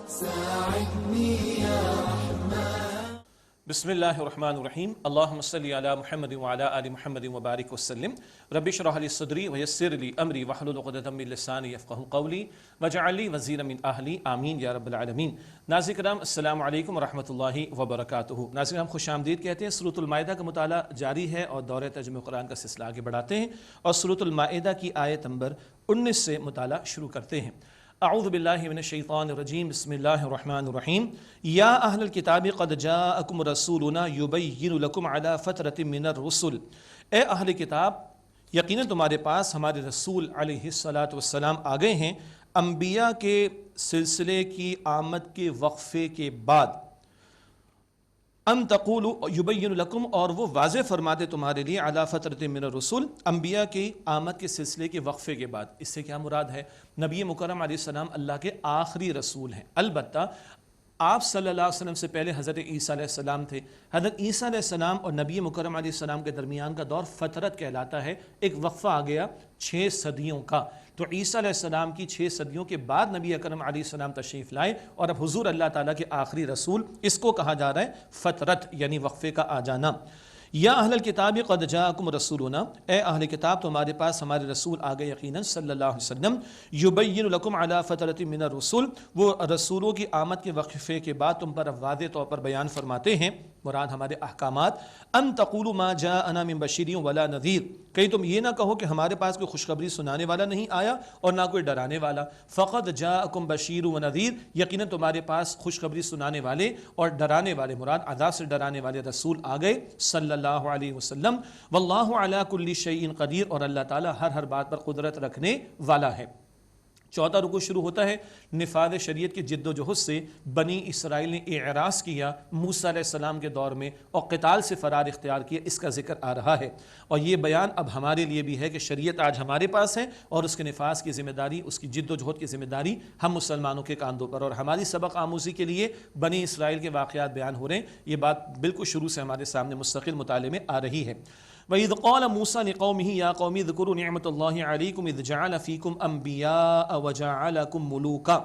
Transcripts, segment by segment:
ساعدني يا رحمن. بسم اللہ الرحمن الرحیم. اللہم صلی علی محمد وعلی آل محمد وبارک وسلم. رب اشرح لی صدری ویسر لی امری واحلل عقدۃ من لسانی یفقہوا قولی واجعل لی وزیرا من اہلی آمین یا رب العالمین. ناظرین کرام السلام علیکم ورحمۃ اللہ وبرکاتہ. ناظرین ہم خوش آمدید کہتے ہیں. سورۃ المائدہ کا مطالعہ جاری ہے اور دورہ ترجمہ قرآن کا سلسلہ آگے بڑھاتے ہیں اور سورۃ المائدہ کی آیت نمبر 19 سے مطالعہ شروع کرتے ہیں. اعوذ باللہ من الشیطان الرجیم. بسم اللہ الرحمن الرحیم. یا اہل الکتاب قد جاءکم رسولنا یبین لکم علی فترۃ من الرسل. اے اہل کتاب یقیناً تمہارے پاس ہمارے رسول علیہ الصلاۃ والسلام آ گئے ہیں انبیاء کے سلسلے کی آمد کے وقفے کے بعد. ام تقولوا یبین لکم اور وہ واضح فرماتے تمہارے لیے علی فترۃ من الرسل انبیاء کی آمد کے سلسلے کے وقفے کے بعد. اس سے کیا مراد ہے؟ نبی مکرم علیہ السلام اللہ کے آخری رسول ہیں. البتہ آپ صلی اللہ علیہ وسلم سے پہلے حضرت عیسیٰ علیہ السلام تھے. حضرت عیسیٰ علیہ السلام اور نبی مکرم علیہ السلام کے درمیان کا دور فترت کہلاتا ہے. ایک وقفہ آ گیا 6 صدیوں کا. تو عیسیٰ علیہ السلام کی 6 صدیوں کے بعد نبی اکرم علیہ السلام تشریف لائے اور اب حضور اللہ تعالیٰ کے آخری رسول. اس کو کہا جا رہا ہے فترت یعنی وقفے کا آ جانا. یا اہل الکتاب قد جاءکم رسولنا. اے اہل کتاب تمہارے پاس ہمارے رسول آ گئے یقیناً صلی اللہ علیہ وسلم. یبین لکم علی فترۃ من الرسل وہ رسولوں کی آمد کے وقفے کے بعد تم پر واضح طور پر بیان فرماتے ہیں. مراد ہمارے احکامات. ان تقولوا ما جاءنا من بشیر ولا نذیر. کہیں تم یہ نہ کہو کہ ہمارے پاس کوئی خوشخبری سنانے والا نہیں آیا اور نہ کوئی ڈرانے والا. فقد جاءکم بشیر و نذیر یقیناً تمہارے پاس خوشخبری سنانے والے اور ڈرانے والے مراد عذاب سے ڈرانے والے رسول آ گئے صلی اللہ علیہ وسلم. واللہ علی کل شیء قدیر اور اللہ تعالیٰ ہر بات پر قدرت رکھنے والا ہے. 14 رکوع شروع ہوتا ہے نفاذ شریعت کی جد و جہد سے. بنی اسرائیل نے اعراض کیا موسیٰ علیہ السلام کے دور میں اور قتال سے فرار اختیار کیا. اس کا ذکر آ رہا ہے اور یہ بیان اب ہمارے لیے بھی ہے کہ شریعت آج ہمارے پاس ہے اور اس کے نفاذ کی ذمہ داری اس کی جد و جہد کی ذمہ داری ہم مسلمانوں کے کاندھوں پر. اور ہماری سبق آموزی کے لیے بنی اسرائیل کے واقعات بیان ہو رہے ہیں. یہ بات بالکل شروع سے ہمارے سامنے مستقل مطالعے میں آ رہی ہے. وَإِذْ قَالَ مُوسَىٰ لِقَوْمِهِ يَا قَوْمِ اذْكُرُوا نِعْمَةَ اللَّهِ عَلَيْكُمْ إِذْ جَعَلَ فِيكُمْ أَنْبِيَاءَ وَجَعَلَكُمْ مُلُوكًا.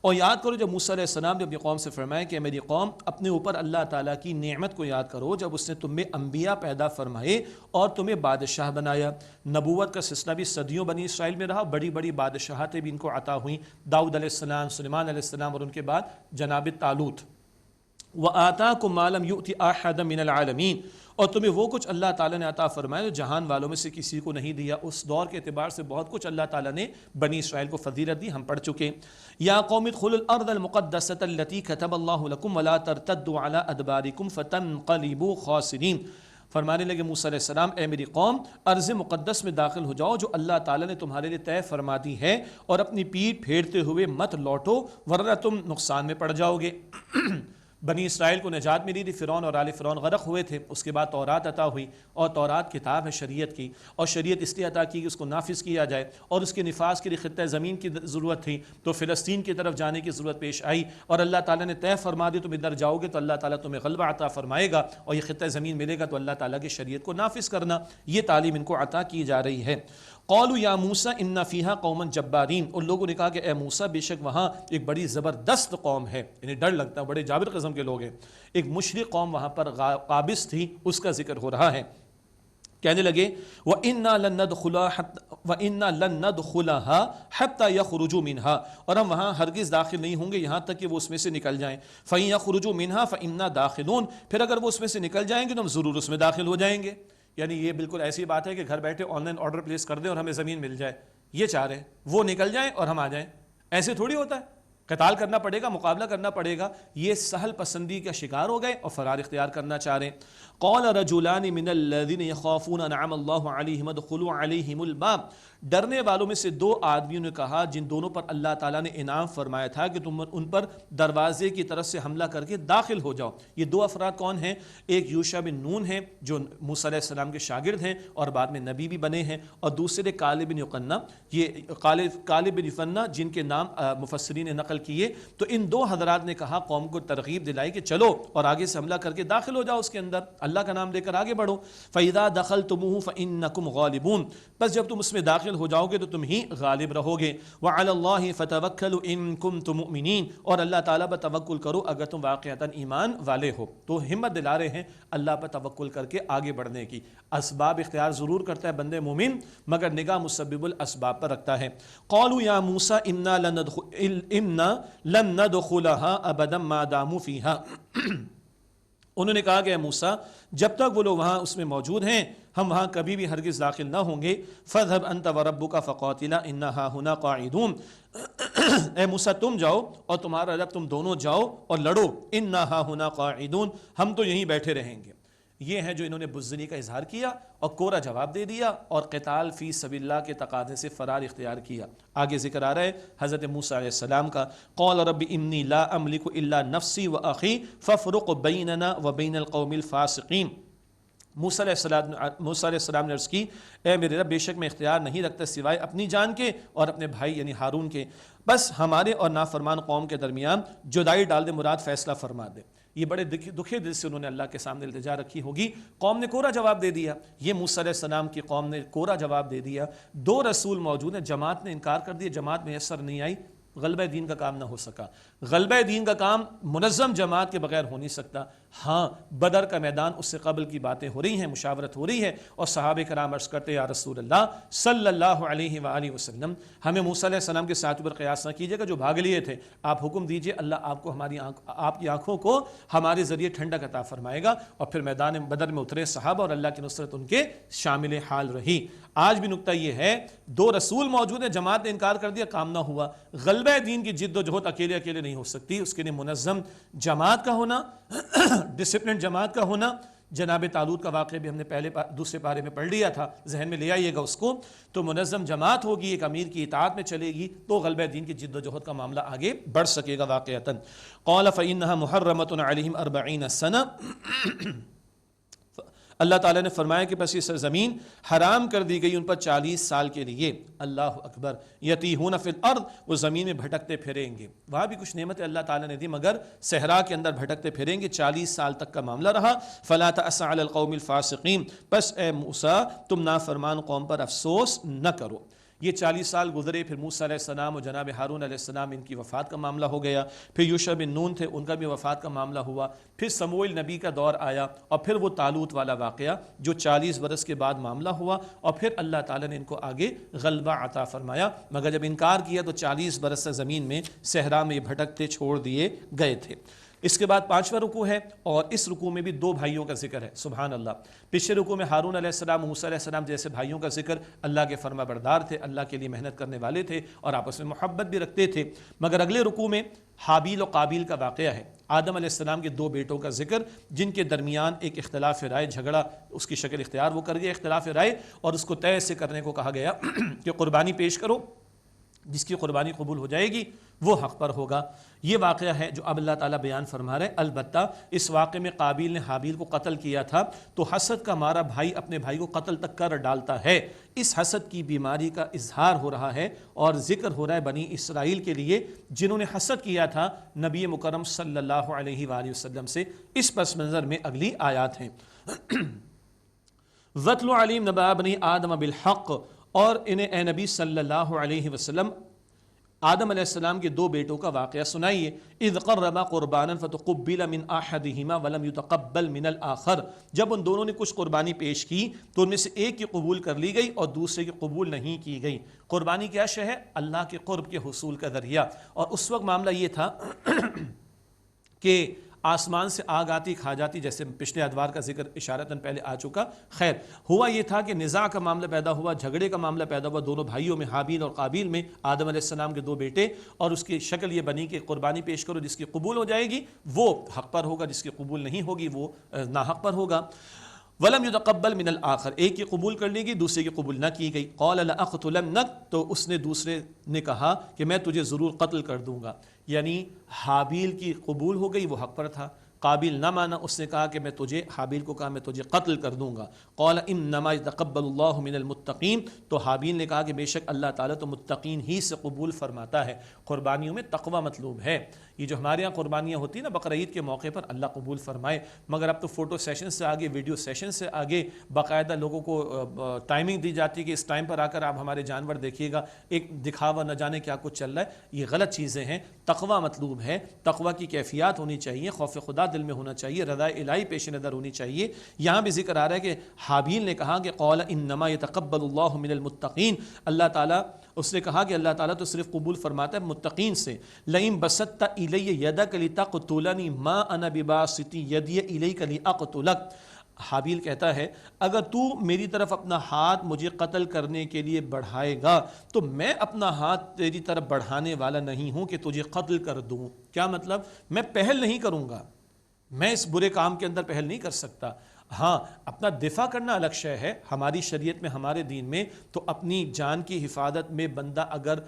اور یاد کرو جب موسیٰ علیہ السلام نے اپنی قوم سے فرمایا کہ میری قوم اپنے اوپر اللہ تعالیٰ کی نعمت کو یاد کرو جب اس نے تم میں انبیاء پیدا فرمائے اور تمہیں بادشاہ بنایا. نبوت کا سلسلہ بھی صدیوں بنی اسرائیل میں رہا. بڑی بڑی بادشاہتیں بھی ان کو عطا ہوئیں. داؤد علیہ السلام، سلیمان علیہ السلام اور ان کے بعد جناب طالوت. وَآتَاكُمْ مَا لَمْ يُؤْتِ أَحَدًا مِنَ الْعَالَمِينَ اور تمہیں وہ کچھ اللہ تعالیٰ نے عطا فرمایا جو جہان والوں میں سے کسی کو نہیں دیا. اس دور کے اعتبار سے بہت کچھ اللہ تعالیٰ نے بنی اسرائیل کو فضیلت دی. ہم پڑھ چکے. یا قوم ادخلوا الارض المقدسۃ التي كتب اللہ لکم ولا ترتدوا علی ادبارکم فتنقلبوا خاسرین. فرمانے لگے موسیٰ علیہ السلام اے میری قوم ارض مقدس میں داخل ہو جاؤ جو اللہ تعالیٰ نے تمہارے لیے طے فرما دی ہے اور اپنی پیٹھ پھیرتے ہوئے مت لوٹو ورنہ تم نقصان میں پڑ جاؤ گے. بنی اسرائیل کو نجات ملی تھی. فرعون اور آل فرعون غرق ہوئے تھے. اس کے بعد تورات عطا ہوئی اور تورات کتاب ہے شریعت کی اور شریعت اس لیے عطا کی کہ اس کو نافذ کیا جائے اور اس کے نفاذ کے لیے خطہ زمین کی ضرورت تھی تو فلسطین کی طرف جانے کی ضرورت پیش آئی اور اللہ تعالیٰ نے طے فرما دی تم ادھر جاؤ گے تو اللہ تعالیٰ تمہیں غلبہ عطا فرمائے گا اور یہ خطہ زمین ملے گا تو اللہ تعالیٰ کی شریعت کو نافذ کرنا. یہ تعلیم ان کو عطا کی جا رہی ہے. قالوا یا موسیٰ ان فیہا قوما جبارین. ان لوگوں نے کہا کہ اے موسیٰ بے شک وہاں ایک بڑی زبردست قوم ہے. یعنی ڈر لگتا ہے بڑے جابر قسم کے لوگ ہیں. ایک مشرک قوم وہاں پر قابض تھی اس کا ذکر ہو رہا ہے. کہنے لگے وَإِنَّا لَن نَدْخُلَهَا حَتَّى يَخْرُجُوا مِنْهَا اور ہم وہاں ہرگز داخل نہیں ہوں گے یہاں تک کہ وہ اس میں سے نکل جائیں. فَإِن يَخْرُجُوا مِنْهَا فَإِنَّا دَاخِلُونَ پھر اگر وہ اس میں سے نکل جائیں گے تو ہم ضرور اس میں داخل ہو جائیں گے. یعنی یہ بالکل ایسی بات ہے کہ گھر بیٹھے آن لائن آرڈر پلیس کر دیں اور ہمیں زمین مل جائے. یہ چاہ رہے ہیں وہ نکل جائیں اور ہم آ جائیں. ایسے تھوڑی ہوتا ہے. قتال کرنا پڑے گا مقابلہ کرنا پڑے گا. یہ سہل پسندی کا شکار ہو گئے اور فرار اختیار کرنا چاہ رہے ہیں. قال رجلان من الذين يخافون انعم الله عليهم ادخلوا عليهم الباب ڈرنے والوں میں سے 2 آدمیوں نے کہا جن دونوں پر اللہ تعالیٰ نے انعام فرمایا تھا کہ تم ان پر دروازے کی طرف سے حملہ کر کے داخل ہو جاؤ. یہ 2 افراد کون ہیں؟ ایک یوشع بن نون ہیں جو موسیٰ علیہ السلام کے شاگرد ہیں اور بعد میں نبی بھی بنے ہیں اور دوسرے کالب بن یقنہ. یہ کالب بن یقنہ جن کے نام مفسرین نے نقل کیے. تو ان 2 حضرات نے کہا قوم کو ترغیب دلائی کہ چلو اور آگے سے حملہ کر کے داخل ہو جاؤ اس کے اندر اللہ کا نام لے کر آگے بڑھو. فَإِذَا دَخَلْتُمُوهُ فَإِنَّكُمْ غَالِبُونَ بس جب تم اس میں داخل ہو جاؤ گے تو تم ہی غالب رہو گے۔ وعلی اللہ فتوکلوا ان کنتم مؤمنین، اور اللہ تعالیٰ پر توکل کرو اگر تم واقعتاً ایمان والے ہو۔ تو ہمت دلا رہے ہیں اللہ پر توکل کر کے آگے بڑھنے کی۔ اسباب اختیار ضرور کرتا ہے بندے مومن، مگر نگاہ مسبب الاسباب پر رکھتا ہے۔ قالوا یا موسیٰ انا لن ندخلها ابدا ما داموا فیها، انہوں نے کہا کہ اے موسیٰ جب تک وہ لوگ وہاں اس میں موجود ہیں ہم وہاں کبھی بھی ہرگز داخل نہ ہوں گے۔ فاذهب انت وربك فقاتلا انا هاهنا قاعدون، اے موسیٰ تم جاؤ اور تمہارا رب تم دونوں جاؤ اور لڑو، انا هاهنا قاعدون، ہم تو یہیں بیٹھے رہیں گے۔ یہ ہیں جو انہوں نے بزدلی کا اظہار کیا اور کورا جواب دے دیا اور قتال فی سبیل اللہ کے تقاضے سے فرار اختیار کیا۔ آگے ذکر آ رہا ہے حضرت موسیٰ علیہ السلام کا، قال رب انی لا املک الا نفسی واخی فافرق بیننا وبین القوم الفاسقین۔ موسیٰ علیہ السلام نے عرض کی اے میرے رب بے شک میں اختیار نہیں رکھتا سوائے اپنی جان کے اور اپنے بھائی یعنی ہارون کے، بس ہمارے اور نافرمان قوم کے درمیان جدائی ڈال دے، مراد فیصلہ فرما دے۔ یہ بڑے دکھے دل سے انہوں نے اللہ کے سامنے التجا رکھی ہوگی، قوم نے کورا جواب دے دیا، یہ موسیٰ علیہ السلام کی قوم نے کورا جواب دے دیا۔ دو رسول موجود ہیں، جماعت نے انکار کر دیا، جماعت میسر نہیں آئی، غلبہ دین کا کام نہ ہو سکا۔ غلبہ دین کا کام منظم جماعت کے بغیر ہو نہیں سکتا۔ ہاں بدر کا میدان اس سے قبل کی باتیں ہو رہی ہیں، مشاورت ہو رہی ہے، اور صحابہ کرام عرض کرتے یا رسول اللہ صلی اللہ علیہ وآلہ وسلم ہمیں موسیٰ علیہ السلام کے ساتھ پر قیاس نہ کیجیے گا جو بھاگ لیے تھے، آپ حکم دیجئے، اللہ آپ کو آپ کی آنکھوں کو ہمارے ذریعے ٹھنڈک عطا فرمائے گا۔ اور پھر میدان بدر میں اترے صحابہ اور اللہ کی نصرت ان کے شامل حال رہی۔ آج بھی نکتہ یہ ہے دو رسول موجود ہیں، جماعت نے انکار کر دیا، کام نہ ہوا۔ غلبہ دین کی جد و جہد اکیلے نہیں ہو سکتی، اس کے لیے منظم جماعت کا ہونا، ڈسپلن جماعت کا ہونا۔ جناب طالوت کا واقعہ بھی ہم نے دوسرے پارے میں پڑھ لیا تھا، ذہن میں لے آئیے گا اس کو۔ تو منظم جماعت ہوگی، ایک امیر کی اطاعت میں چلے گی تو غلبہ دین کی جد و جہد کا معاملہ آگے بڑھ سکے گا واقعتاً۔ قال فإنها محرمة عليهم 40 سنة، اللہ تعالیٰ نے فرمایا کہ بس یہ سرزمین حرام کر دی گئی ان پر 40 سال کے لیے۔ اللہ اکبر، یتیہون فی الارض، وہ زمین میں بھٹکتے پھریں گے۔ وہاں بھی کچھ نعمتیں اللہ تعالیٰ نے دی مگر صحرا کے اندر بھٹکتے پھریں گے، 40 سال تک کا معاملہ رہا۔ فلا تأس علی القوم الفاسقین، بس اے موسیٰ تم نافرمان قوم پر افسوس نہ کرو۔ یہ 40 سال گزرے، پھر موسیٰ علیہ السلام اور جناب ہارون علیہ السلام ان کی وفات کا معاملہ ہو گیا، پھر یوشع بن نون تھے ان کا بھی وفات کا معاملہ ہوا، پھر سموئیل نبی کا دور آیا، اور پھر وہ طالوت والا واقعہ جو 40 برس کے بعد معاملہ ہوا، اور پھر اللہ تعالیٰ نے ان کو آگے غلبہ عطا فرمایا، مگر جب انکار کیا تو 40 برس سے زمین میں صحرا میں بھٹکتے چھوڑ دیے گئے تھے۔ اس کے بعد 5واں رکوع ہے، اور اس رکوع میں بھی 2 بھائیوں کا ذکر ہے، سبحان اللہ۔ پچھلے رکوع میں ہارون علیہ السلام، موسیٰ علیہ السلام جیسے بھائیوں کا ذکر، اللہ کے فرما بردار تھے، اللہ کے لیے محنت کرنے والے تھے اور آپس میں محبت بھی رکھتے تھے۔ مگر اگلے رکوع میں حابیل و قابیل کا واقعہ ہے، آدم علیہ السلام کے 2 بیٹوں کا ذکر، جن کے درمیان ایک اختلاف رائے، جھگڑا اس کی شکل اختیار وہ کر گیا اختلاف رائے، اور اس کو طے سے کرنے کو کہا گیا کہ قربانی پیش کرو، جس کی قربانی قبول ہو جائے گی وہ حق پر ہوگا۔ یہ واقعہ ہے جو اب اللہ تعالیٰ بیان فرما رہے ہیں۔ البتہ اس واقعے میں قابیل نے حابیل کو قتل کیا تھا تو حسد کا مارا بھائی اپنے بھائی کو قتل تک کر ڈالتا ہے۔ اس حسد کی بیماری کا اظہار ہو رہا ہے اور ذکر ہو رہا ہے بنی اسرائیل کے لیے جنہوں نے حسد کیا تھا نبی مکرم صلی اللہ علیہ وآلہ وسلم سے۔ اس پس منظر میں اگلی آیات ہیں۔ وَاتْلُ عَلَيْهِمْ نَبَأَ بَنِي آدَمَ بِالْحَقِّ، اور انہیں اے نبی صلی اللہ علیہ وسلم آدم علیہ السلام کے 2 بیٹوں کا واقعہ سنائیے۔ اذ قربا قربانا فتقبل من احدهما ولم يتقبل من الاخر، جب ان دونوں نے کچھ قربانی پیش کی تو ان میں سے ایک کی قبول کر لی گئی اور دوسرے کی قبول نہیں کی گئی۔ قربانی کیا شے ہے؟ اللہ کے قرب کے حصول کا ذریعہ، اور اس وقت معاملہ یہ تھا کہ آسمان سے آگ آتی کھا جاتی، جیسے پچھلے ادوار کا ذکر اشارتاً پہلے آ چکا۔ خیر ہوا یہ تھا کہ نزاع کا معاملہ پیدا ہوا، جھگڑے کا معاملہ پیدا ہوا دونوں بھائیوں میں، حابیل اور قابیل میں، آدم علیہ السلام کے 2 بیٹے، اور اس کی شکل یہ بنی کہ قربانی پیش کرو، جس کی قبول ہو جائے گی وہ حق پر ہوگا، جس کی قبول نہیں ہوگی وہ ناحق پر ہوگا۔ ولم يتقبل من الاخر، ایک کی قبول کر لی گئی دوسرے کی قبول نہ کی گئی۔ قال لاقتلنک، تو اس نے دوسرے نے کہا کہ میں تجھے ضرور قتل کر دوں گا، یعنی حابیل کی قبول ہو گئی وہ حق پر تھا، قابل نہ مانا، اس نے کہا کہ میں تجھے، حابیل کو کہا میں تجھے قتل کر دوں گا۔ قال انما يتقبل اللہ من المتقین، تو حابیل نے کہا کہ بے شک اللہ تعالیٰ تو متقین ہی سے قبول فرماتا ہے۔ قربانیوں میں تقوی مطلوب ہے۔ یہ جو ہمارے یہاں قربانیاں ہوتی ہیں نا بقر عید کے موقع پر، اللہ قبول فرمائے، مگر اب تو فوٹو سیشن سے آگے، ویڈیو سیشن سے آگے باقاعدہ لوگوں کو ٹائمنگ دی جاتی ہے کہ اس ٹائم پر آ کر آپ ہمارے جانور دیکھیے گا، ایک دکھاوا نہ جانے کیا کچھ چل رہا ہے۔ یہ غلط چیزیں ہیں۔ تقوی مطلوب ہے، تقوی کی کیفیات ہونی چاہیے، خوف خدا دل میں ہونا چاہیے، رضا الہی پیش نظر ہونی چاہیے۔ یہاں بھی ذکر آ رہا ہے کہ حابیل نے کہا کہ قال انما يتقبل اللہ من المتقین، اللہ تعالیٰ، اس نے کہا کہ اللہ تعالیٰ تو صرف قبول فرماتا ہے متقین سے۔ لئن بسطت الی یدک لتقتلنی ما انا بباسط یدی الیک لاقتلک، حابیل کہتا ہے اگر تو میری طرف اپنا ہاتھ مجھے قتل کرنے کے لیے بڑھائے گا تو میں اپنا ہاتھ تیری طرف بڑھانے والا نہیں ہوں کہ تجھے قتل کر دوں۔ کیا مطلب؟ میں پہل نہیں کروں گا، میں اس برے کام کے اندر پہل نہیں کر سکتا۔ ہاں، اپنا دفاع کرنا الگ شے ہے۔ ہماری شریعت میں، ہمارے دین میں تو اپنی جان کی حفاظت میں بندہ اگر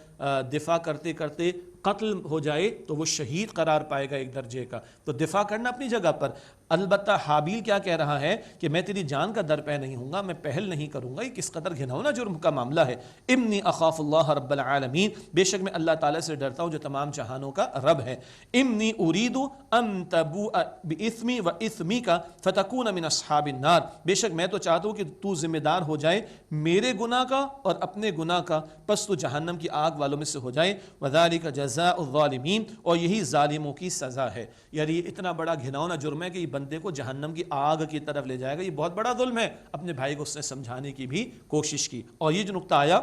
دفاع کرتے کرتے قتل ہو جائے تو وہ شہید قرار پائے گا ایک درجے کا، تو دفاع کرنا اپنی جگہ پر۔ البتہ حابیل کیا کہہ رہا ہے کہ میں تیری جان کا در پہ نہیں ہوں گا، میں پہل نہیں کروں گا۔ یہ کس قدر گھناؤنا جرم کا معاملہ ہے۔ انی اخاف اللہ رب العالمین، بے شک میں اللہ تعالیٰ سے ڈرتا ہوں جو تمام جہانوں کا رب ہے۔ انی ارید ان تبوء باثمی واثمک فتکون من اصحاب النار، بے شک میں تو چاہتا ہوں کہ تو ذمہ دار ہو جائے میرے گناہ کا اور اپنے گناہ کا، پس تو جہنم کی آگ والوں میں سے ہو جائے۔ وذالک جزاء الظالمین، اور یہی ظالموں کی سزا ہے۔ یعنی یہ اتنا بڑا گھناؤنا جرم ہے کہ یہ بندے کو جہنم کی آگ کی طرف لے جائے گا۔ یہ بہت بڑا ظلم ہے۔ اپنے بھائی کو اس نے سمجھانے کی بھی کوشش کی، اور یہ جو نقطہ آیا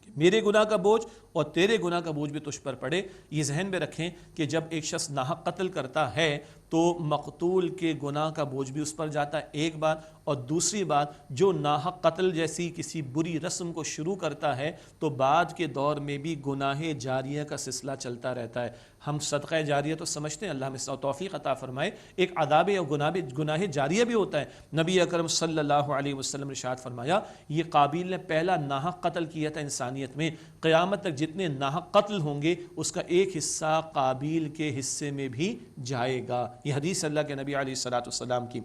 کہ میرے گناہ کا بوجھ اور تیرے گناہ کا بوجھ بھی تجھ پر پڑے، یہ ذہن میں رکھیں کہ جب ایک شخص ناحق قتل کرتا ہے تو مقتول کے گناہ کا بوجھ بھی اس پر جاتا ہے، ایک بات، اور دوسری بات جو ناحق قتل جیسی کسی بری رسم کو شروع کرتا ہے تو بعد کے دور میں بھی گناہ جاریہ کا سلسلہ چلتا رہتا ہے۔ ہم صدقہ جاریہ تو سمجھتے ہیں، اللہ ہمیں توفیق عطا فرمائے، ایک عذاب اور گناہ جاریہ بھی ہوتا ہے۔ نبی اکرم صلی اللہ علیہ وسلم نے ارشاد فرمایا یہ قابیل نے پہلا ناحق قتل کیا تھا انسانیت میں، قیامت تک جتنے ناحق قتل ہوں گے اس کا ایک حصہ قابیل کے حصے میں بھی جائے گا۔ یہ حدیث اللہ کے نبی علیہ الصلوۃ والسلام کی۔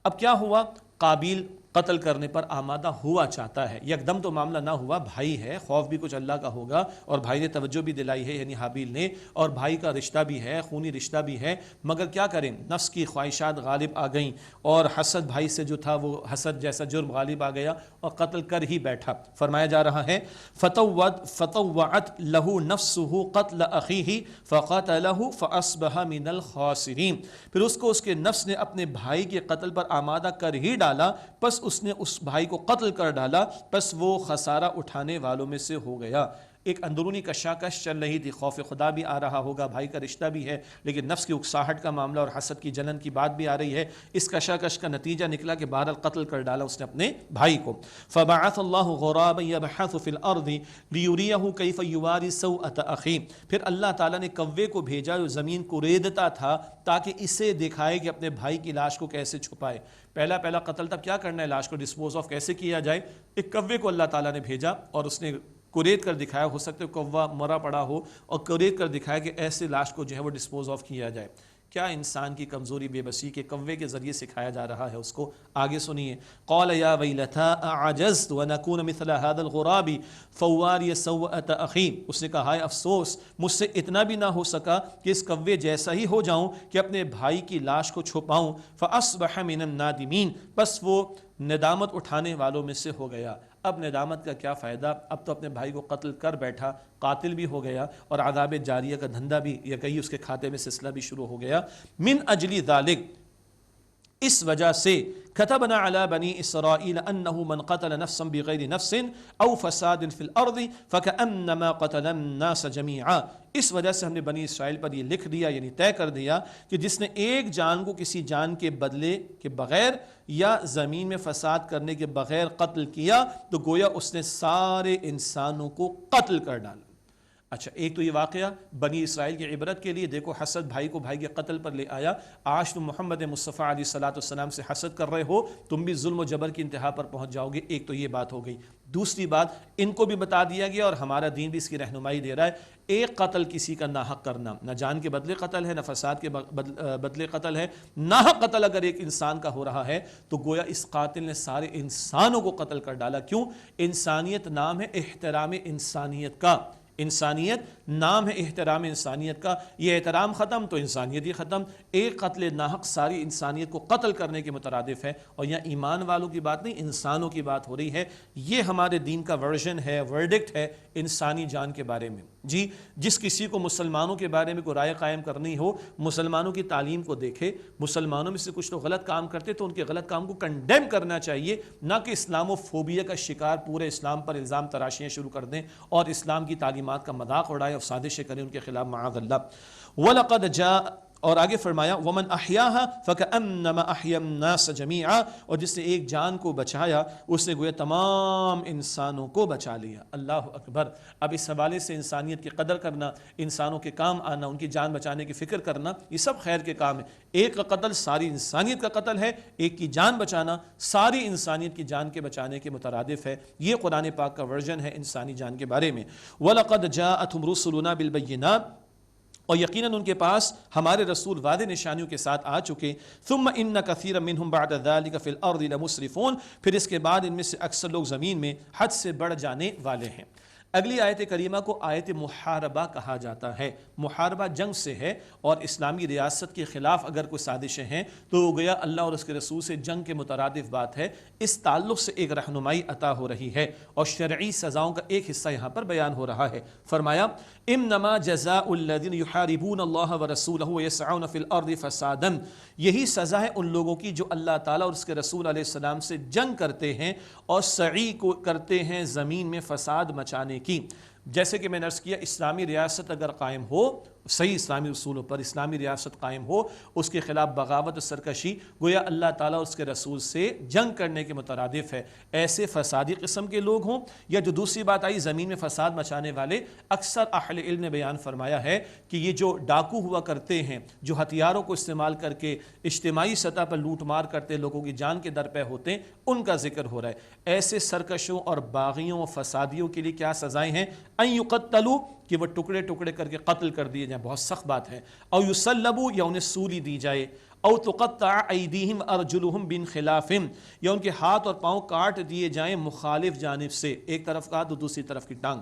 اب کیا ہوا؟ قابیل قتل کرنے پر آمادہ ہوا چاہتا ہے، یکدم تو معاملہ نہ ہوا، بھائی ہے، خوف بھی کچھ اللہ کا ہوگا، اور بھائی نے توجہ بھی دلائی ہے یعنی حابیل نے، اور بھائی کا رشتہ بھی ہے، خونی رشتہ بھی ہے، مگر کیا کریں، نفس کی خواہشات غالب آ گئیں، اور حسد بھائی سے جو تھا وہ حسد جیسا جرم غالب آ گیا اور قتل کر ہی بیٹھا۔ فرمایا جا رہا ہے فطوعت له نفسه قتل اخیہ فقتلہ فاصبح من الخاسرین، پھر اس کو اس کے نفس نے اپنے بھائی کے قتل پر آمادہ کر ہی ڈالا، پس اس نے اس بھائی کو قتل کر ڈالا، پس وہ خسارہ اٹھانے والوں میں سے ہو گیا۔ ایک اندرونی کشاکش چل رہی تھی، خوف خدا بھی آ رہا ہوگا، بھائی کا رشتہ بھی ہے، لیکن نفس کی اکساہٹ کا معاملہ اور حسد کی جلن کی بات بھی آ رہی ہے۔ اس کشاکش کا نتیجہ نکلا کہ بہرحال قتل کر ڈالا اس نے اپنے بھائی کو۔ فبعث اللہ غرابا یبحث فی الارض لیریہ کیف یواری سوءۃ اخیہ، پھر اللہ تعالیٰ نے کوے کو بھیجا جو زمین کو ریدتا تھا تاکہ اسے دکھائے کہ اپنے بھائی کی لاش کو کیسے چھپائے۔ پہلا قتل تب کیا کرنا ہے، لاش کو ڈسپوز آف کیسے کیا جائے۔ ایک کوے کو اللہ تعالیٰ نے بھیجا اور اس نے کوریت کر دکھایا، ہو سکتا ہے کوا مرا پڑا ہو، اور کوریت کر دکھایا کہ ایسے لاش کو جو ہے وہ ڈسپوز آف کیا جائے۔ کیا انسان کی کمزوری بے بسی کے کوے کے ذریعے سکھایا جا رہا ہے اس کو۔ آگے سنیے، قال یا ویلتا اعجزت ونکون مثل هذا الغراب فواری سوءۃ اخی، اس نے کہا ہائے افسوس، مجھ سے اتنا بھی نہ ہو سکا کہ اس کوے جیسا ہی ہو جاؤں کہ اپنے بھائی کی لاش کو چھپاؤں۔ فاصبح من النادمین، بس وہ ندامت اٹھانے والوں میں سے ہو گیا۔ اب ندامت کا کیا فائدہ، اب تو اپنے بھائی کو قتل کر بیٹھا، قاتل بھی ہو گیا، اور عذاب جاریہ کا دھندا بھی یا کہیں اس کے کھاتے میں سلسلہ بھی شروع ہو گیا۔ من اجلی ذالک، اس وجہ سے كتبنا على بني اسرائیل انه من قتل نفسا بغیر نفس او فساد في الارض فكأنما قتل الناس جميعا، اس وجہ سے ہم نے بنی اسرائیل پر یہ لکھ دیا، یعنی طے کر دیا کہ جس نے ایک جان کو کسی جان کے بدلے کے بغیر یا زمین میں فساد کرنے کے بغیر قتل کیا تو گویا اس نے سارے انسانوں کو قتل کر ڈالا۔ اچھا، ایک تو یہ واقعہ بنی اسرائیل کی عبرت کے لیے، دیکھو حسد بھائی کو بھائی کے قتل پر لے آیا، آج تم محمد مصطفیٰ علیہ الصلوۃ والسلام سے حسد کر رہے ہو، تم بھی ظلم و جبر کی انتہا پر پہنچ جاؤ گے۔ ایک تو یہ بات ہو گئی۔ دوسری بات ان کو بھی بتا دیا گیا اور ہمارا دین بھی اس کی رہنمائی دے رہا ہے، ایک قتل کسی کا ناحق کرنا، نہ جان کے بدلے قتل ہے، نہ فساد کے بدلے قتل ہے، ناحق قتل اگر ایک انسان کا ہو رہا ہے تو گویا اس قاتل نے سارے انسانوں کو قتل کر ڈالا۔ کیوں؟ انسانیت نام ہے احترام انسانیت کا، انسانیت نام ہے احترام انسانیت کا، یہ احترام ختم تو انسانیت ہی ختم۔ ایک قتل ناحق ساری انسانیت کو قتل کرنے کے مترادف ہے، اور یہاں ایمان والوں کی بات نہیں، انسانوں کی بات ہو رہی ہے۔ یہ ہمارے دین کا ورژن ہے، ورڈکٹ ہے انسانی جان کے بارے میں۔ جی، جس کسی کو مسلمانوں کے بارے میں کوئی رائے قائم کرنی ہو، مسلمانوں کی تعلیم کو دیکھے، مسلمانوں میں سے کچھ لوگ غلط کام کرتے تو ان کے غلط کام کو کنڈیم کرنا چاہیے، نہ کہ اسلام و فوبیا کا شکار پورے اسلام پر الزام تراشیاں شروع کر دیں اور اسلام کی تعلیمات کا مذاق اڑائے اور سازشیں کریں ان کے خلاف، معاذ اللہ۔ وَلَقَدْ جَاءَ، اور آگے فرمایا وَمَنْ أَحْيَاهَا فَكَأَنَّمَا أَحْيَا النَّاسَ جَمِيعًا، اور جس نے ایک جان کو بچایا اس نے گویا تمام انسانوں کو بچا لیا۔ اللہ اکبر۔ اب اس حوالے سے انسانیت کی قدر کرنا، انسانوں کے کام آنا، ان کی جان بچانے کی فکر کرنا، یہ سب خیر کے کام ہے۔ ایک کا قتل ساری انسانیت کا قتل ہے، ایک کی جان بچانا ساری انسانیت کی جان کے بچانے کے مترادف ہے۔ یہ قرآن پاک کا ورژن ہے انسانی جان کے بارے میں۔ وَلَقَدْ جَاءَتْهُمْ رُسُلُنَا بِالْبَيِّنَاتِ، اور یقیناً ان کے پاس ہمارے رسول واضح نشانیوں کے ساتھ آ چکے۔ ثم ان کثیرا منہم بعد ذلک فی الارض لمسرفون، پھر اس کے بعد ان میں سے اکثر لوگ زمین میں حد سے بڑھ جانے والے ہیں۔ اگلی آیت کریمہ کو آیت محاربہ کہا جاتا ہے۔ محاربہ جنگ سے ہے، اور اسلامی ریاست کے خلاف اگر کوئی سازشیں ہیں تو گویا اللہ اور اس کے رسول سے جنگ کے مترادف بات ہے۔ اس تعلق سے ایک رہنمائی عطا ہو رہی ہے اور شرعی سزاؤں کا ایک حصہ یہاں پر بیان ہو رہا ہے۔ فرمایا انما جزاء الذین یحاربون اللہ ورسولہ ویسعون فی الارض فسادا، یہی سزا ہے ان لوگوں کی جو اللہ تعالیٰ اور اس کے رسول علیہ السلام سے جنگ کرتے ہیں اور سعی کو کرتے ہیں زمین میں فساد مچانے کی۔ جیسے کہ میں نے عرض کیا، اسلامی ریاست اگر قائم ہو، صحیح اسلامی اصولوں پر اسلامی ریاست قائم ہو، اس کے خلاف بغاوت و سرکشی گویا اللہ تعالیٰ اور اس کے رسول سے جنگ کرنے کے مترادف ہے۔ ایسے فسادی قسم کے لوگ ہوں، یا جو دوسری بات آئی زمین میں فساد مچانے والے، اکثر اہل علم نے بیان فرمایا ہے کہ یہ جو ڈاکو ہوا کرتے ہیں، جو ہتھیاروں کو استعمال کر کے اجتماعی سطح پر لوٹ مار کرتے لوگوں کی جان کے درپے ہوتے ہیں، ان کا ذکر ہو رہا ہے۔ ایسے سرکشوں اور باغیوں و فسادیوں کے لیے کیا سزائیں ہیں؟ ان یقتلوا، کہ وہ ٹکڑے ٹکڑے کر کے قتل کر دیے جائیں، بہت سخت بات ہے۔ او یصلبوا، یا انہیں سولی دی جائے۔ او تقطع ایدیہم ارجلہم من خلاف، یا ان کے ہاتھ اور پاؤں کاٹ دیے جائیں مخالف جانب سے، ایک طرف کا تو دوسری طرف کی ٹانگ۔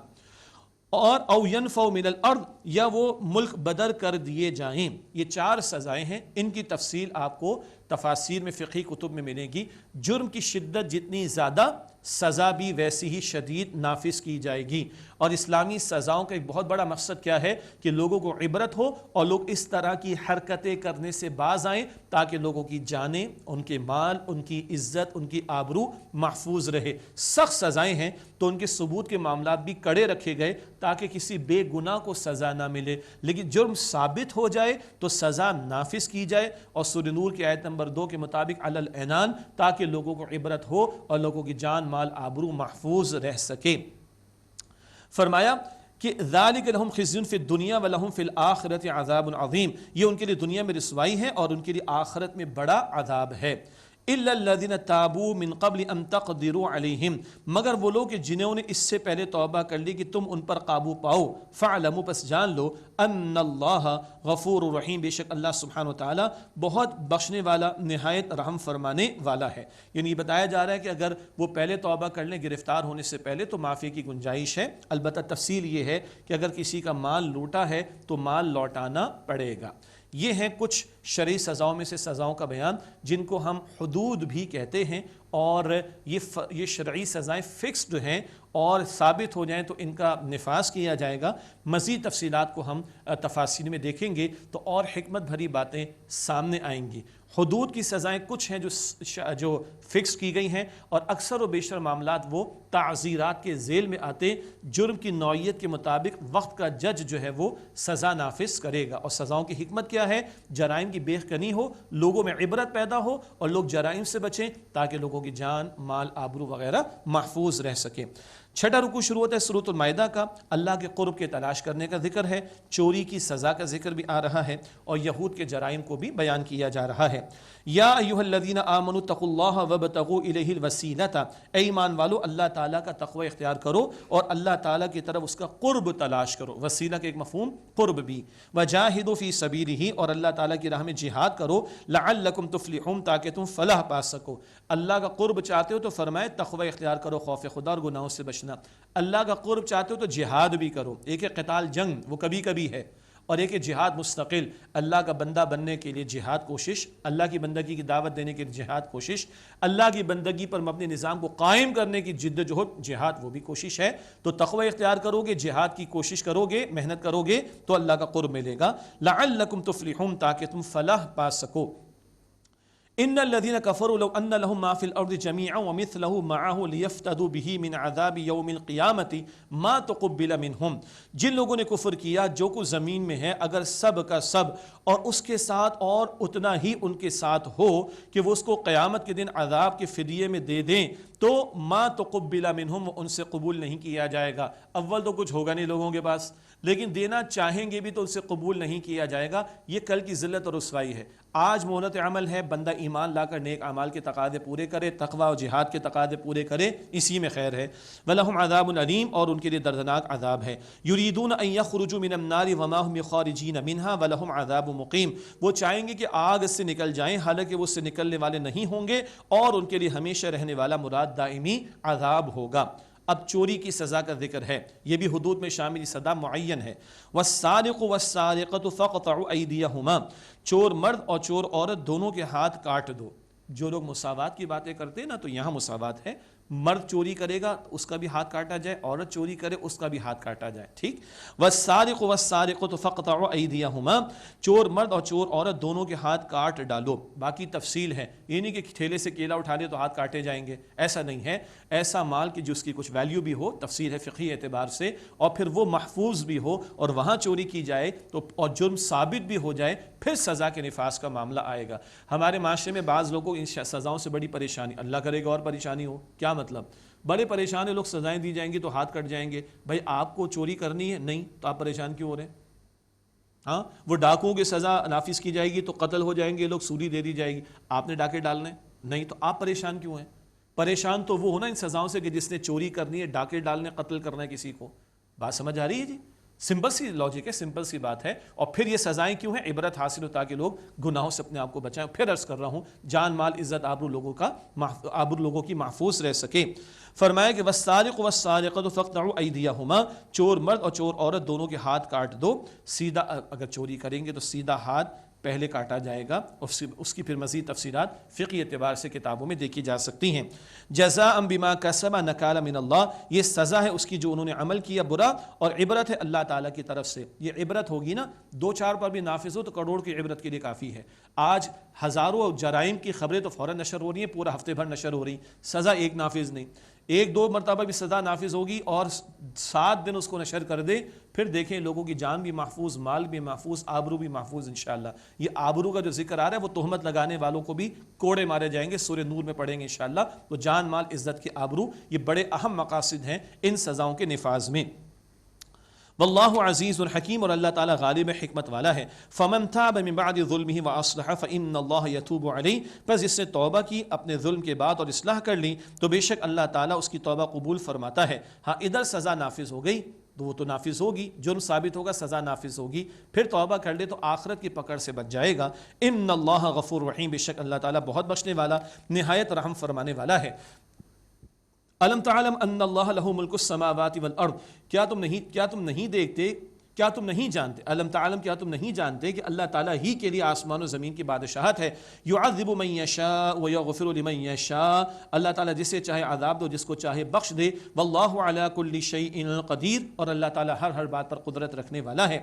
اور او ینفوا من الارض، یا وہ ملک بدر کر دیے جائیں۔ یہ چار سزائیں ہیں، ان کی تفصیل آپ کو تفاسیر میں فقہی کتب میں ملے گی۔ جرم کی شدت جتنی زیادہ، سزا بھی ویسی ہی شدید نافذ کی جائے گی۔ اور اسلامی سزاؤں کا ایک بہت بڑا مقصد کیا ہے کہ لوگوں کو عبرت ہو اور لوگ اس طرح کی حرکتیں کرنے سے باز آئیں تاکہ لوگوں کی جانیں، ان کے مال، ان کی عزت، ان کی آبرو محفوظ رہے۔ سخت سزائیں ہیں تو ان کے ثبوت کے معاملات بھی کڑے رکھے گئے تاکہ کسی بے گناہ کو سزا نہ ملے، لیکن جرم ثابت ہو جائے تو سزا نافذ کی جائے۔ اور سورہ نور کی آیت نمبر 2 کے مطابق علی العنان، تاکہ لوگوں کو عبرت ہو اور لوگوں کی جان مال آبرو محفوظ رہ سکے۔ فرمایا کہ ذالک لہم خزی فی الدنیا ولہم فی الآخرۃ عذاب عظیم، یہ ان کے لیے دنیا میں رسوائی ہے اور ان کے لیے آخرت میں بڑا عذاب ہے۔ الا الذین تابوا من قبل ان تقدروا علیہم، مگر وہ لوگ جنہوں نے اس سے پہلے توبہ کر لی کہ تم ان پر قابو پاؤ۔ فاعلموا، پس جان لو، ان اللہ غفور رحیم، بے شک اللہ سبحانہ وتعالی بہت بخشنے والا، نہایت رحم فرمانے والا ہے۔ یعنی یہ بتایا جا رہا ہے کہ اگر وہ پہلے توبہ کر لیں گرفتار ہونے سے پہلے تو معافی کی گنجائش ہے۔ البتہ تفصیل یہ ہے کہ اگر کسی کا مال لوٹا ہے تو مال لوٹانا پڑے گا۔ یہ ہیں کچھ شرعی سزاؤں میں سے سزاؤں کا بیان، جن کو ہم حدود بھی کہتے ہیں، اور یہ شرعی سزائیں فکسڈ ہیں اور ثابت ہو جائیں تو ان کا نفاذ کیا جائے گا۔ مزید تفصیلات کو ہم تفاصیل میں دیکھیں گے تو اور حکمت بھری باتیں سامنے آئیں گی۔ حدود کی سزائیں کچھ ہیں جو فکس کی گئی ہیں، اور اکثر و بیشتر معاملات وہ تعزیرات کے ذیل میں آتے، جرم کی نوعیت کے مطابق وقت کا جج جو ہے وہ سزا نافذ کرے گا۔ اور سزاؤں کی حکمت کیا ہے؟ جرائم کی بے کنی ہو، لوگوں میں عبرت پیدا ہو اور لوگ جرائم سے بچیں تاکہ لوگوں کی جان، مال، آبرو وغیرہ محفوظ رہ سکے۔ چھٹا رکوع شروع ہوتا ہے سورۃ المائدہ کا، اللہ کے قرب کے تلاش کرنے کا ذکر ہے، چوری کی سزا کا ذکر بھی آ رہا ہے، اور یہود کے جرائم کو بھی بیان کیا جا رہا ہے۔ یا ایھا الذین آمنوا اتقوا اللہ وابتغوا الیہ الوسیلۃ، اے ایمان والو اللہ تعالیٰ کا تقوی اختیار کرو اور اللہ تعالیٰ کی طرف اس کا قرب تلاش کرو، وسیلہ کا ایک مفہوم قرب بھی، وجاہدوا فی سبیلہ، اور اللہ تعالیٰ کی راہ میں جہاد کرو، لعلکم تفلحون، تاکہ تم فلاح پا سکو۔ اللہ کا قرب چاہتے ہو تو فرمائے تقوی اختیار کرو، خوف خدا اور گناہوں سے بچنا۔ اللہ کا قرب چاہتے ہو تو جہاد بھی کرو، ایک ہے قتال جنگ، وہ کبھی کبھی ہے، اور ایک ہے جہاد مستقل، اللہ کا بندہ بننے کے لیے جہاد کوشش، اللہ کی بندگی کی دعوت دینے کے لیے جہاد کوشش، اللہ کی بندگی پر مبنی نظام کو قائم کرنے کی جد و جہد جہاد، وہ بھی کوشش ہے۔ تو تقوی اختیار کرو گے، جہاد کی کوشش کرو گے، محنت کرو گے تو اللہ کا قرب ملے گا، لعلکم تفلحون، تاکہ تم فلاح پا سکو۔ ان الذين كفروا لو ان لهم ما في الارض جميعا ومثله معه ليفتدوا به من عذاب يوم القيامه ما تقبل منهم، جن لوگوں نے کفر کیا جو کچھ زمین میں ہے اگر سب کا سب اور اس کے ساتھ اور اتنا ہی ان کے ساتھ ہو کہ وہ اس کو قیامت کے دن عذاب کے فدیے میں دے دیں تو ما تقبل منهم، ان سے قبول نہیں کیا جائے گا۔ اول تو کچھ ہوگا نہیں لوگوں کے پاس، لیکن دینا چاہیں گے بھی تو ان سے قبول نہیں کیا جائے گا۔ یہ کل کی ذلت اور رسوائی ہے۔ آج مہلت عمل ہے، بندہ ایمان لا کر نیک اعمال کے تقاضے پورے کرے، تقوی اور جہاد کے تقاضے پورے کرے، اسی میں خیر ہے۔ وَلَهُمْ عَذَابٌ عَلِيمٌ، اور ان کے لیے دردناک عذاب ہے۔ يُرِيدُونَ أَن يَخْرُجُوا مِنَ النَّارِ وَمَا هُمْ بِخَارِجِينَ مِنْهَا وَلَهُمْ عَذَابٌ مُقِيمٌ، وہ چاہیں گے کہ آگ سے نکل جائیں حالانکہ وہ اس سے نکلنے والے نہیں ہوں گے، اور ان کے لیے ہمیشہ رہنے والا مراد دائمی عذاب ہوگا۔ اب چوری کی سزا کا ذکر ہے، یہ بھی حدود میں شامل سزا معین ہے۔ وَالسَّارِقُ وَالسَّارِقَةُ فَاقْطَعُوا أَيْدِيَهُمَا، چور مرد اور چور عورت دونوں کے ہاتھ کاٹ دو۔ جو لوگ مساوات کی باتیں کرتے ہیں نا، تو یہاں مساوات ہے، مرد چوری کرے گا اس کا بھی ہاتھ کاٹا جائے، عورت چوری کرے اس کا بھی ہاتھ کاٹا جائے، ٹھیک۔ وَالسَّارِقُ وَالسَّارِقَةُ فَاقْطَعُوا أَيْدِيَهُمَا، چور مرد اور چور عورت دونوں کے ہاتھ کاٹ ڈالو۔ باقی تفصیل ہے، یہ نہیں کہ ٹھیلے سے کیلا اٹھا لے تو ہاتھ کاٹے جائیں گے، ایسا نہیں ہے۔ ایسا مال کہ جس کی کچھ ویلیو بھی ہو، تفسیر ہے فقہی اعتبار سے، اور پھر وہ محفوظ بھی ہو اور وہاں چوری کی جائے تو اور جرم ثابت بھی ہو جائے، پھر سزا کے نفاذ کا معاملہ آئے گا۔ ہمارے معاشرے میں بعض لوگوں کو ان سزاؤں سے بڑی پریشانی، اللہ کرے گا اور پریشانی ہو، کیا مطلب؟ بڑے پریشان ہیں لوگ، سزائیں دی جائیں گی تو ہاتھ کٹ جائیں گے۔ بھائی آپ کو چوری کرنی ہے نہیں تو آپ پریشان کیوں ہو رہے ہیں؟ ہاں، وہ ڈاکوؤں کی سزا نافذ کی جائے گی تو قتل ہو جائیں گے لوگ، سولی دے دی جائے گی، آپ نے ڈاکے ڈالنے نہیں تو آپ پریشان کیوں ہیں؟ پریشان تو وہ ہونا ان سزاؤں سے کہ جس نے چوری کرنی ہے، ڈاکے ڈالنے، قتل کرنا ہے کسی کو۔ بات سمجھ آ رہی ہے جی؟ سمپل سی لاجک ہے، سمپل سی بات ہے۔ اور پھر یہ سزائیں کیوں ہیں؟ عبرت حاصل ہو تاکہ لوگ گناہوں سے اپنے آپ کو بچائیں۔ پھر عرض کر رہا ہوں، جان مال عزت آبرو لوگوں کی محفوظ رہ سکے۔ فرمایا کہ وَالسَّارِقُ وَالسَّارِقَةُ فَاقْطَعُوا أَيْدِيَهُمَا، چور مرد اور چور عورت دونوں کے ہاتھ کاٹ دو۔ سیدھا اگر چوری کریں گے تو سیدھا ہاتھ پہلے کاٹا جائے گا، اس کی پھر مزید تفصیلات فقہی اعتبار سے کتابوں میں دیکھی جا سکتی ہیں۔ جزاء بما کسب نکالا من اللہ، یہ سزا ہے اس کی جو انہوں نے عمل کیا برا، اور عبرت ہے اللہ تعالیٰ کی طرف سے۔ یہ عبرت ہوگی نا، 2-4 پر بھی نافذ ہو تو کروڑ کی عبرت کے لیے کافی ہے۔ آج ہزاروں جرائم کی خبریں تو فوراً نشر ہو رہی ہیں، پورا ہفتے بھر نشر ہو رہی، سزا ایک نافذ نہیں، 1-2 مرتبہ بھی سزا نافذ ہوگی اور 7 دن اس کو نشر کر دے، پھر دیکھیں لوگوں کی جان بھی محفوظ، مال بھی محفوظ، آبرو بھی محفوظ انشاءاللہ۔ یہ آبرو کا جو ذکر آ رہا ہے وہ تہمت لگانے والوں کو بھی کوڑے مارے جائیں گے، سورہ نور میں پڑھیں گے انشاءاللہ۔ تو جان مال عزت کے آبرو یہ بڑے اہم مقاصد ہیں ان سزاؤں کے نفاذ میں۔ واللہ عزیز الحکیم، اور اللہ تعالیٰ غالب حکمت والا ہے۔ فمن تاب من بعد ظلمہ واصلح فان اللہ یتوب علیہ، پس جس نے توبہ کی اپنے ظلم کے بعد اور اصلاح کر لی تو بے شک اللہ تعالیٰ اس کی توبہ قبول فرماتا ہے۔ ہاں ادھر سزا نافذ ہو گئی تو وہ تو نافذ ہوگی، جرم ثابت ہوگا، سزا نافذ ہوگی، پھر توبہ کر لے تو آخرت کی پکڑ سے بچ جائے گا۔ ان اللہ غفور رحیم، بے شک اللہ تعالیٰ بہت بخشنے والا، نہایت رحم فرمانے والا ہے۔ الم تعلم ان اللہ لہ ملک السماوات والارض، کیا تم نہیں دیکھتے، کیا تم نہیں جانتے، الم تعلم کیا تم نہیں جانتے کہ اللہ تعالیٰ ہی کے لیے آسمان و زمین کی بادشاہت ہے۔ یعذب من یشاء ویغفر لمن یشاء، اللہ تعالیٰ جسے چاہے عذاب دو، جس کو چاہے بخش دے۔ واللہ علی کل شیء قدیر، اور اللہ تعالیٰ ہر بات پر قدرت رکھنے والا ہے۔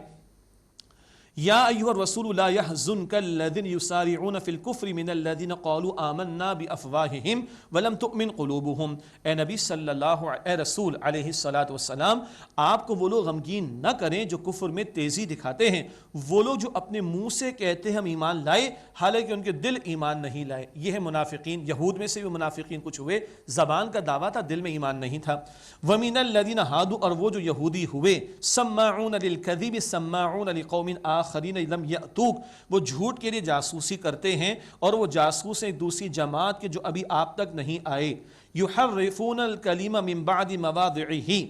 یا ایھا الرسول لا يحزنك الذين يسارعون في الكفر من الذين قالوا آمنا بافواههم ولم تؤمن قلوبهم. اے نبی صلی اللہ اے رسول علیہ الصلوۃ والسلام، آپ کو وہ لوگ غمگین نہ کریں جو کفر میں تیزی دکھاتے ہیں، وہ لوگ جو اپنے منہ سے کہتے ہیں ہم ایمان لائے حالانکہ ان کے دل ایمان نہیں لائے. یہ ہے منافقین. یہود میں سے بھی منافقین کچھ ہوئے، زبان کا دعویٰ تھا، دل میں ایمان نہیں تھا. ومن الذین ہادوا، اور وہ جو یہودی ہوئے، سماعون للکذب سماعون لقوم آخرین لم یأتوک، وہ جھوٹ کے لیے جاسوسی کرتے ہیں اور وہ جاسوس ہیں دوسری جماعت کے جو ابھی آپ تک نہیں آئے. یحرفون الکلم من بعد مواضعہ،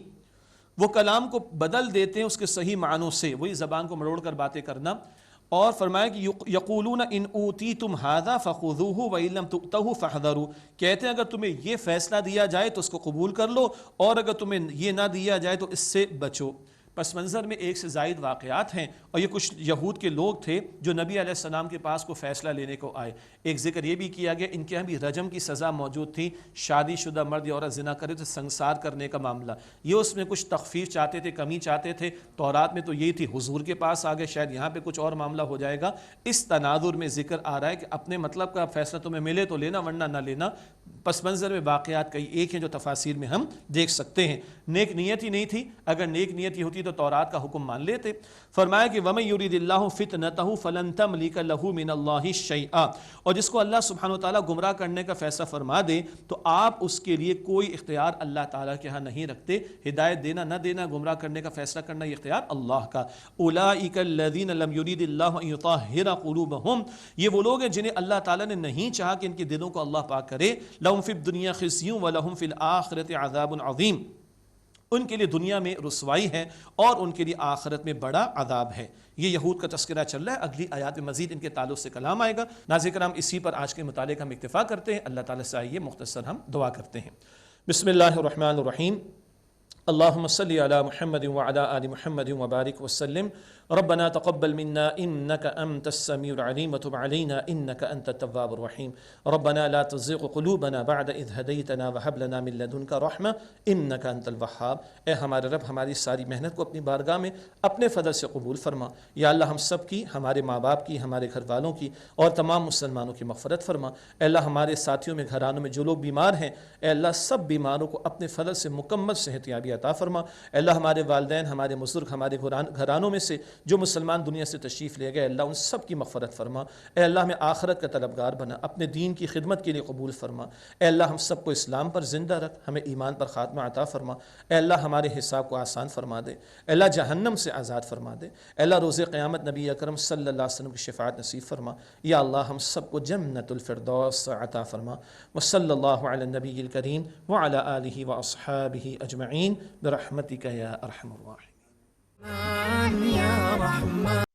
وہ کلام کو بدل دیتے ہیں اس کے صحیح معنوں سے، وہی زبان کو مروڑ کر باتیں کرنا. اور فرمایا کہ یقولون ان اوتیتم ھذا فخذوہ وان لم تؤتوہ فاحذروا، کہتے ہیں اگر تمہیں یہ فیصلہ دیا جائے تو اس کو قبول کر لو اور اگر تمہیں یہ نہ دیا جائے تو اس سے بچو. پس منظر میں ایک سے زائد واقعات ہیں اور یہ کچھ یہود کے لوگ تھے جو نبی علیہ السلام کے پاس کو فیصلہ لینے کو آئے. ایک ذکر یہ بھی کیا گیا ان کے یہاں بھی رجم کی سزا موجود تھی، شادی شدہ مرد یا عورت زنا کرے تو سنسار کرنے کا معاملہ. یہ اس میں کچھ تخفیف چاہتے تھے، کمی چاہتے تھے. تورات میں تو یہی تھی، حضور کے پاس آ گئے، شاید یہاں پہ کچھ اور معاملہ ہو جائے گا. اس تناظر میں ذکر آ رہا ہے کہ اپنے مطلب کا فیصلہ تمہیں ملے تو لینا ورنہ نہ لینا. پس منظر میں واقعات کئی ایک ہیں جو تفاسیر میں ہم دیکھ سکتے ہیں. نیک نیت ہی نہیں تھی، اگر نیک نیت ہی ہوتی تو تورات کا حکم مان لیتے. فرمایا کہ وَمَن يُرِدِ اللَّهُ فِتْنَتَهُ فَلَن تَمْلِكَ لَهُ مِنَ اللَّهِ شَيْئًا، اور جس کو اللہ سبحانہ وتعالیٰ گمراہ کرنے کا فیصلہ فرما دے تو آپ اس کے لیے کوئی اختیار اللہ تعالیٰ کے ہاں نہیں رکھتے. ہدایت دینا نہ دینا، گمراہ کرنے کا فیصلہ کرنا، یہ اختیار اللہ کا. أُولَٰئِكَ الَّذِينَ لَمْ يُرِدِ اللَّهُ أَن يُطَهِّرَ قُلُوبَهُم، یہ وہ لوگ ہیں جنہیں اللہ تعالیٰ نے نہیں چاہا کہ ان کے دلوں کو اللہ پاک کرے. لَهُمْ فِي الدُّنْيَا خِزْيٌ وَلَهُمْ فِي الْآخِرَةِ عَذَابٌ عَظِيمٌ، ان کے لیے دنیا میں رسوائی ہے اور ان کے لیے آخرت میں بڑا عذاب ہے. یہ یہود کا تذکرہ چل رہا ہے، اگلی آیات میں مزید ان کے تعلق سے کلام آئے گا. ناظرین کرام، اسی پر آج کے مطالعے کا ہم اکتفا کرتے ہیں. اللہ تعالیٰ سے آئیے مختصر ہم دعا کرتے ہیں. بسم اللہ الرحمن الرحیم. اللہم صلی علی محمد وعلی آل محمد وبارک وسلم. ربنا تقبل منا انك انت السميع العليم وتب علينا انك انت التواب الرحيم. ربنا لا تزغ قلوبنا بعد اذ هديتنا وهب لنا من لدنك رحمة انك انت الوهاب. اے ہمارے رب، ہماری ساری محنت کو اپنی بارگاہ میں اپنے فضل سے قبول فرما. یا اللہ، ہم سب کی، ہمارے ماں باپ کی، ہمارے گھر والوں کی اور تمام مسلمانوں کی مغفرت فرما. اے اللہ، ہمارے ساتھیوں میں، گھرانوں میں جو لوگ بیمار ہیں، اے اللہ سب بیماروں کو اپنے فضل سے مکمل صحت یابی عطا فرما. اے اللہ، ہمارے والدین، ہمارے بزرگ، ہمارے گھرانوں میں سے جو مسلمان دنیا سے تشریف لے گئے، اللہ ان سب کی مغفرت فرما. اے اللہ، ہمیں آخرت کا طلبگار بنا، اپنے دین کی خدمت کے لیے قبول فرما. اے اللہ، ہم سب کو اسلام پر زندہ رکھ، ہمیں ایمان پر خاتمہ عطا فرما. اے اللہ، ہمارے حساب کو آسان فرما دے. اے اللہ، جہنم سے آزاد فرما دے. اے اللہ، روز قیامت نبی اکرم صلی اللہ علیہ وسلم کی شفاعت نصیب فرما. یا اللہ، ہم سب کو جنت الفردوس عطا فرما. وصلی اللہ علی النبی الکریم وعلی آلہ واصحابہ اجمعین برحمتک یا ارحم الراحمین. يا رحمن